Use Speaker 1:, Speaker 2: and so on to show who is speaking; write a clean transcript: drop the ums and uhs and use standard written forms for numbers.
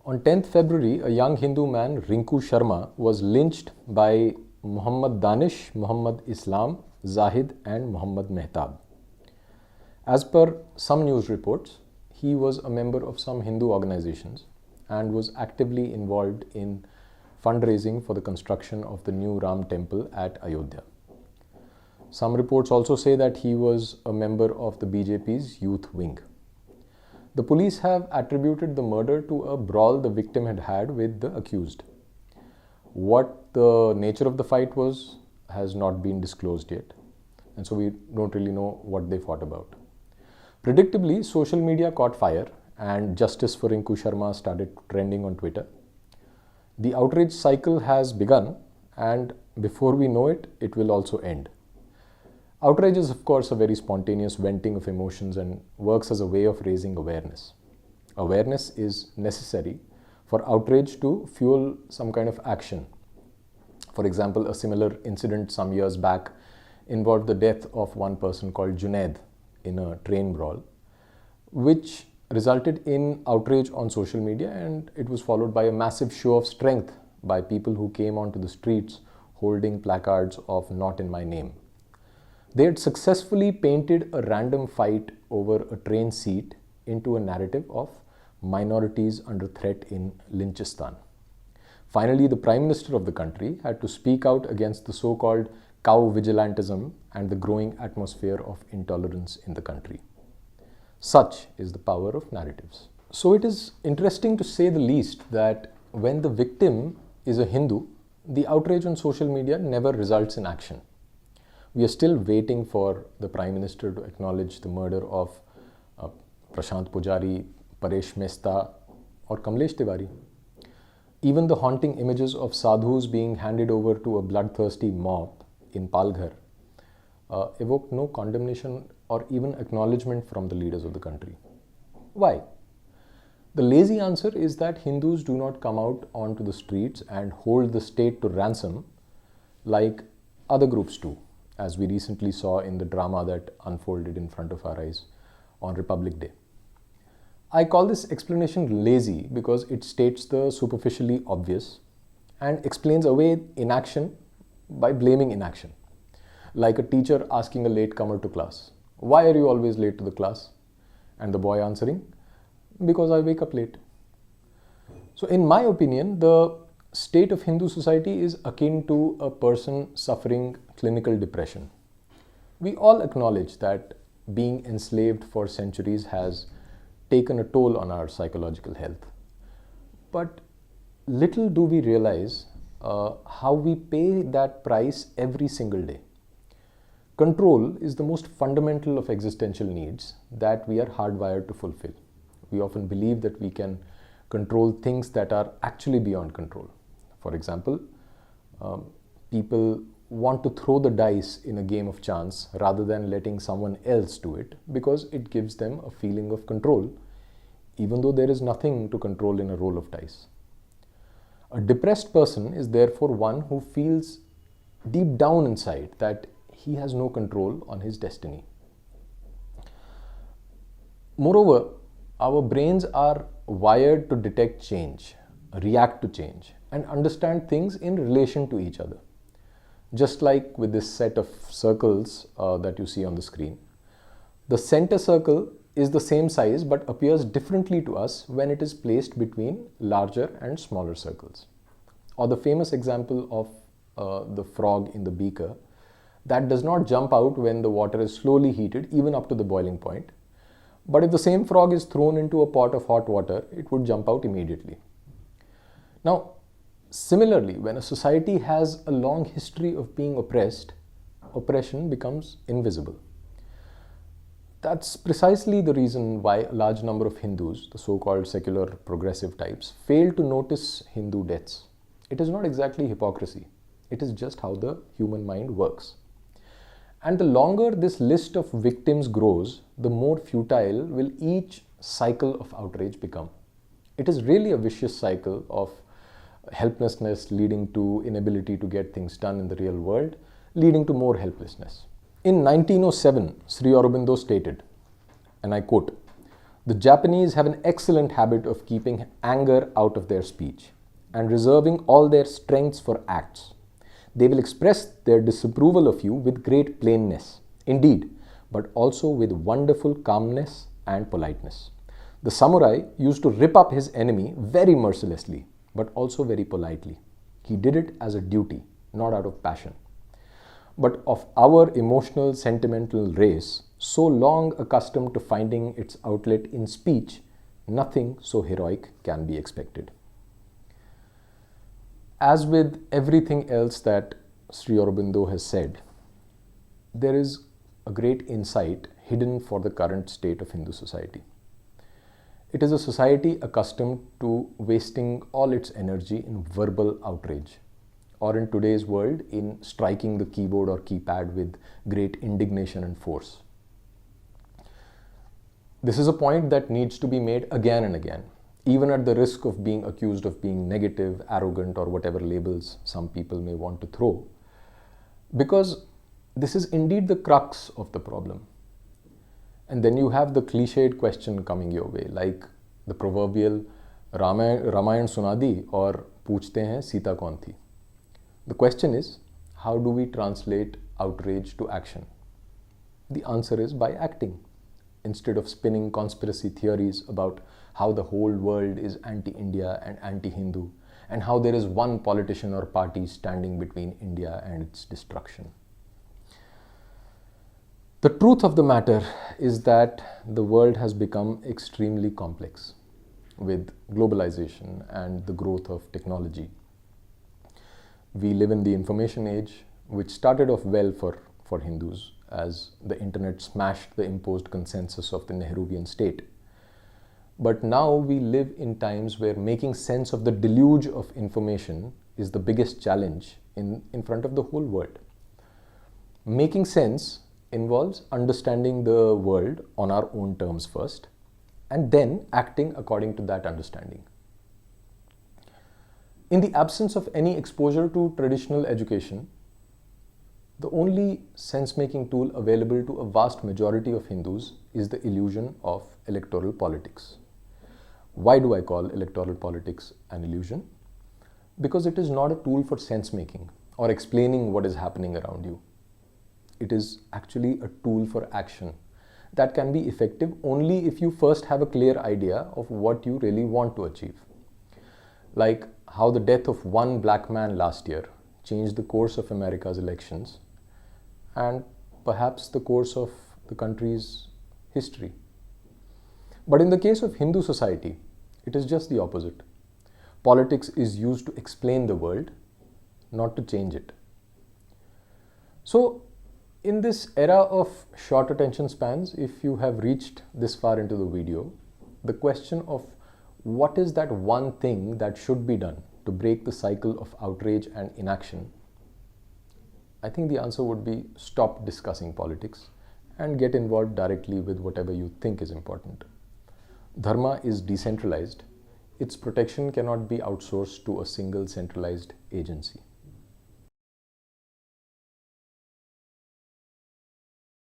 Speaker 1: On 10th February, a young Hindu man, Rinku Sharma, was lynched by Muhammad Danish, Muhammad Islam, Zahid, and Muhammad Mehtab. As per some news reports, he was a member of some Hindu organizations and was actively involved in fundraising for the construction of the new Ram temple at Ayodhya. Some reports also say that he was a member of the BJP's youth wing. The police have attributed the murder to a brawl the victim had had with the accused. What the nature of the fight was has not been disclosed yet, and so we don't really know what they fought about. Predictably, social media caught fire and justice for Rinku Sharma started trending on Twitter. The outrage cycle has begun, and before we know it, it will also end. Outrage is, of course, a very spontaneous venting of emotions and works as a way of raising awareness. Awareness is necessary for outrage to fuel some kind of action. For example, a similar incident some years back involved the death of one person called Junaid in a train brawl, which resulted in outrage on social media, and it was followed by a massive show of strength by people who came onto the streets holding placards of "Not in my name." They had successfully painted a random fight over a train seat into a narrative of minorities under threat in Lynchistan. Finally, the Prime Minister of the country had to speak out against the so-called cow vigilantism and the growing atmosphere of intolerance in the country. Such is the power of narratives. So it is interesting to say the least that when the victim is a Hindu, the outrage on social media never results in action. We are still waiting for the Prime Minister to acknowledge the murder of Prashant Pujari, Paresh Mehta, or Kamlesh Tiwari. Even the haunting images of sadhus being handed over to a bloodthirsty mob in Palghar evoke no condemnation or even acknowledgement from the leaders of the country. Why? The lazy answer is that Hindus do not come out onto the streets and hold the state to ransom like other groups do, as we recently saw in the drama that unfolded in front of our eyes on Republic Day. I call this explanation lazy because it states the superficially obvious and explains away inaction by blaming inaction. Like a teacher asking a latecomer to class, "Why are you always late to the class?" And the boy answering, "Because I wake up late." So in my opinion, the state of Hindu society is akin to a person suffering clinical depression. We all acknowledge that being enslaved for centuries has taken a toll on our psychological health. But little do we realize how we pay that price every single day. Control is the most fundamental of existential needs that we are hardwired to fulfill. We often believe that we can control things that are actually beyond control. For example, people want to throw the dice in a game of chance rather than letting someone else do it because it gives them a feeling of control, even though there is nothing to control in a roll of dice. A depressed person is therefore one who feels deep down inside that he has no control on his destiny. Moreover, our brains are wired to detect change, react to change, and understand things in relation to each other. Just like with this set of circles that you see on the screen, the center circle is the same size but appears differently to us when it is placed between larger and smaller circles. Or the famous example of the frog in the beaker that does not jump out when the water is slowly heated even up to the boiling point. But if the same frog is thrown into a pot of hot water, it would jump out immediately. Now, similarly, when a society has a long history of being oppressed, oppression becomes invisible. That's precisely the reason why a large number of Hindus, the so-called secular progressive types, fail to notice Hindu deaths. It is not exactly hypocrisy. It is just how the human mind works. And the longer this list of victims grows, the more futile will each cycle of outrage become. It is really a vicious cycle of helplessness leading to inability to get things done in the real world, leading to more helplessness. In 1907, Sri Aurobindo stated, and I quote, The Japanese have an excellent habit of keeping anger out of their speech and reserving all their strengths for acts. They will express their disapproval of you with great plainness, indeed, but also with wonderful calmness and politeness. The samurai used to rip up his enemy very mercilessly, but also very politely. He did it as a duty, not out of passion. But of our emotional, sentimental race, so long accustomed to finding its outlet in speech, nothing so heroic can be expected. As with everything else that Sri Aurobindo has said, there is a great insight hidden for the current state of Hindu society. It is a society accustomed to wasting all its energy in verbal outrage, or in today's world, in striking the keyboard or keypad with great indignation and force. This is a point that needs to be made again and again, even at the risk of being accused of being negative, arrogant, or whatever labels some people may want to throw, because this is indeed the crux of the problem. And then you have the cliched question coming your way, like the proverbial Ramayan Sunadi or Poochte hain Sita kaun thi. The question is, how do we translate outrage to action? The answer is by acting. Instead of spinning conspiracy theories about how the whole world is anti-India and anti-Hindu, and how there is one politician or party standing between India and its destruction. The truth of the matter is that the world has become extremely complex with globalization and the growth of technology. We live in the information age, which started off well for Hindus as the internet smashed the imposed consensus of the Nehruvian state. But now we live in times where making sense of the deluge of information is the biggest challenge in front of the whole world. Making sense involves understanding the world on our own terms first, and then acting according to that understanding. In the absence of any exposure to traditional education, the only sense-making tool available to a vast majority of Hindus is the illusion of electoral politics. Why do I call electoral politics an illusion? Because it is not a tool for sense-making or explaining what is happening around you. It is actually a tool for action that can be effective only if you first have a clear idea of what you really want to achieve. Like how the death of one black man last year changed the course of America's elections and perhaps the course of the country's history. But in the case of Hindu society, it is just the opposite. Politics is used to explain the world, not to change it. So, in this era of short attention spans, if you have reached this far into the video, the question of what is that one thing that should be done to break the cycle of outrage and inaction, I think the answer would be stop discussing politics and get involved directly with whatever you think is important. Dharma is decentralized. Its protection cannot be outsourced to a single centralized agency.